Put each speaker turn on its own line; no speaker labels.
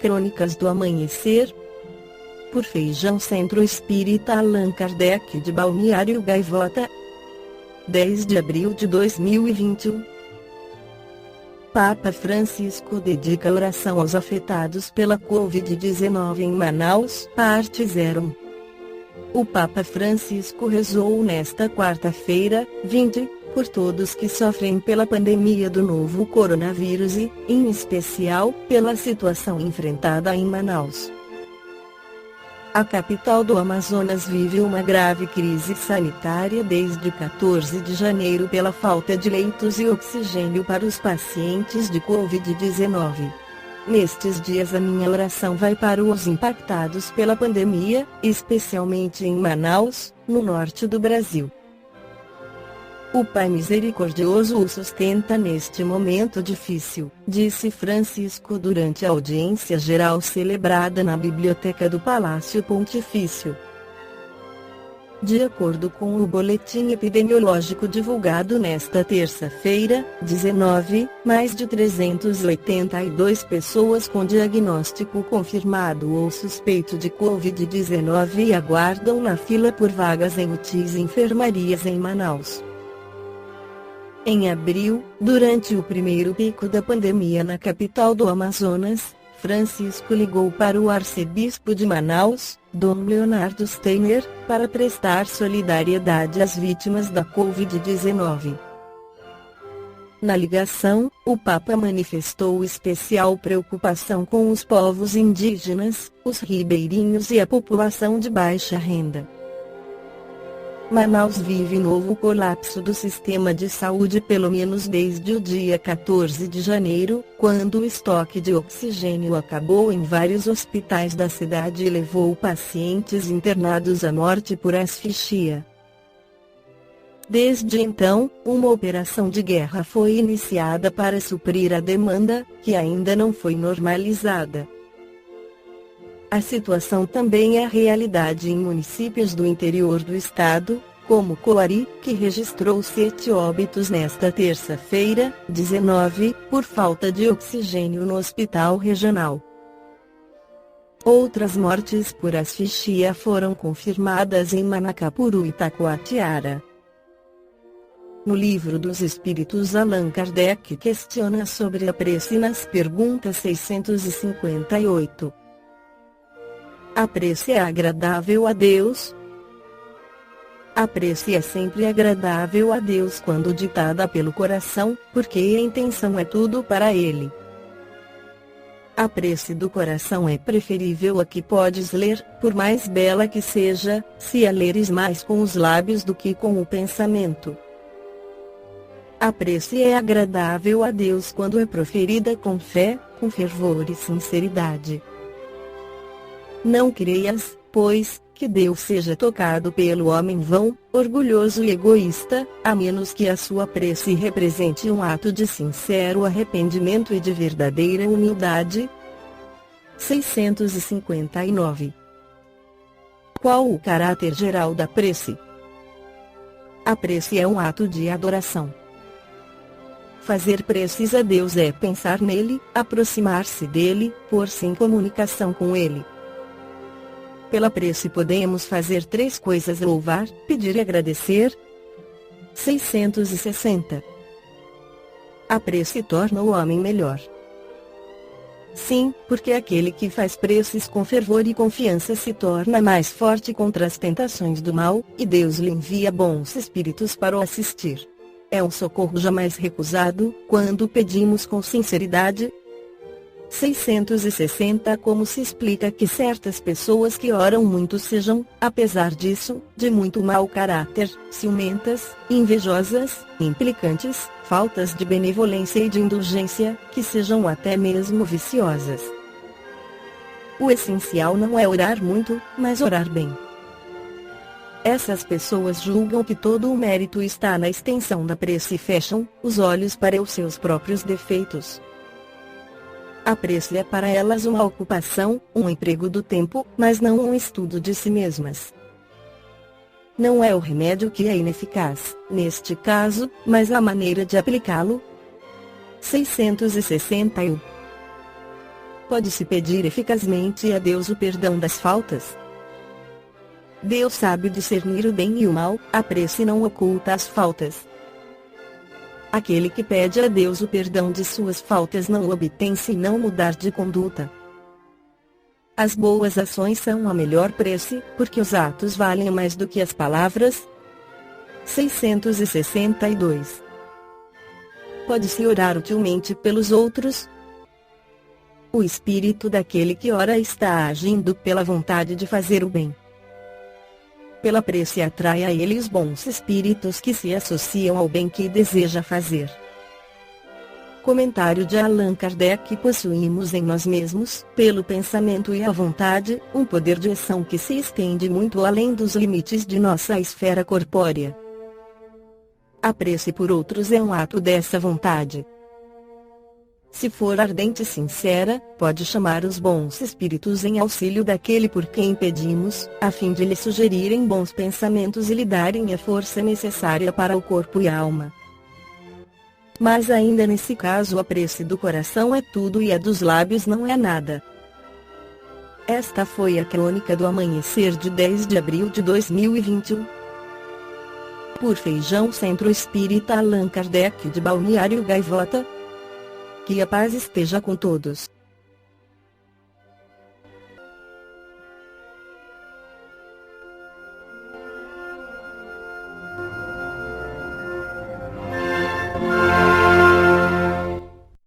Crônicas do Amanhecer, por Feijão Centro Espírita Allan Kardec de Balneário Gaivota, 10 de abril de 2021. Papa Francisco dedica oração aos afetados pela Covid-19 em Manaus, parte 0. O Papa Francisco rezou nesta quarta-feira, 20, por todos que sofrem pela pandemia do novo coronavírus e, em especial, pela situação enfrentada em Manaus. A capital do Amazonas vive uma grave crise sanitária desde 14 de janeiro pela falta de leitos e oxigênio para os pacientes de Covid-19. Nestes dias a minha oração vai para os impactados pela pandemia, especialmente em Manaus, no norte do Brasil. O Pai Misericordioso o sustenta neste momento difícil, disse Francisco durante a audiência geral celebrada na Biblioteca do Palácio Pontifício. De acordo com o boletim epidemiológico divulgado nesta terça-feira, 19, mais de 382 pessoas com diagnóstico confirmado ou suspeito de Covid-19 aguardam na fila por vagas em UTIs e enfermarias em Manaus. Em abril, durante o primeiro pico da pandemia na capital do Amazonas, Francisco ligou para o arcebispo de Manaus, Dom Leonardo Steiner, para prestar solidariedade às vítimas da Covid-19. Na ligação, o Papa manifestou especial preocupação com os povos indígenas, os ribeirinhos e a população de baixa renda. Manaus vive novo colapso do sistema de saúde pelo menos desde o dia 14 de janeiro, quando o estoque de oxigênio acabou em vários hospitais da cidade e levou pacientes internados à morte por asfixia. Desde então, uma operação de guerra foi iniciada para suprir a demanda, que ainda não foi normalizada. A situação também é realidade em municípios do interior do estado, como Coari, que registrou 7 óbitos nesta terça-feira, 19, por falta de oxigênio no hospital regional. Outras mortes por asfixia foram confirmadas em Manacapuru e Taquatiara. No Livro dos Espíritos, Allan Kardec questiona sobre a prece nas perguntas 658. A prece é agradável a Deus? A prece é sempre agradável a Deus quando ditada pelo coração, porque a intenção é tudo para Ele. A prece do coração é preferível à que podes ler, por mais bela que seja, se a leres mais com os lábios do que com o pensamento. A prece é agradável a Deus quando é proferida com fé, com fervor e sinceridade. Não creias, pois, que Deus seja tocado pelo homem vão, orgulhoso e egoísta, a menos que a sua prece represente um ato de sincero arrependimento e de verdadeira humildade. 659. Qual o caráter geral da prece? A prece é um ato de adoração. Fazer preces a Deus é pensar nele, aproximar-se dele, pôr-se em comunicação com ele. Pela prece podemos fazer 3 coisas: louvar, pedir e agradecer. 660. A prece torna o homem melhor. Sim, porque aquele que faz preces com fervor e confiança se torna mais forte contra as tentações do mal, e Deus lhe envia bons espíritos para o assistir. É um socorro jamais recusado, quando pedimos com sinceridade. 660. Como se explica que certas pessoas que oram muito sejam, apesar disso, de muito mau caráter, ciumentas, invejosas, implicantes, faltas de benevolência e de indulgência, que sejam até mesmo viciosas? O essencial não é orar muito, mas orar bem. Essas pessoas julgam que todo o mérito está na extensão da prece e fecham os olhos para os seus próprios defeitos. A prece é para elas uma ocupação, um emprego do tempo, mas não um estudo de si mesmas. Não é o remédio que é ineficaz, neste caso, mas a maneira de aplicá-lo. 661. Pode-se pedir eficazmente a Deus o perdão das faltas? Deus sabe discernir o bem e o mal, a prece não oculta as faltas. Aquele que pede a Deus o perdão de suas faltas não o obtém se não mudar de conduta. As boas ações são a melhor prece, porque os atos valem mais do que as palavras. 662. Pode-se orar utilmente pelos outros? O espírito daquele que ora está agindo pela vontade de fazer o bem. Pela prece atrai a ele os bons espíritos que se associam ao bem que deseja fazer. Comentário de Allan Kardec. Possuímos em nós mesmos, pelo pensamento e a vontade, um poder de ação que se estende muito além dos limites de nossa esfera corpórea. A prece por outros é um ato dessa vontade. Se for ardente e sincera, pode chamar os bons espíritos em auxílio daquele por quem pedimos, a fim de lhe sugerirem bons pensamentos e lhe darem a força necessária para o corpo e a alma. Mas ainda nesse caso a prece do coração é tudo e a dos lábios não é nada. Esta foi a crônica do amanhecer de 10 de abril de 2021. Por Feijão Centro Espírita Allan Kardec de Balneário Gaivota. Que a paz esteja com todos.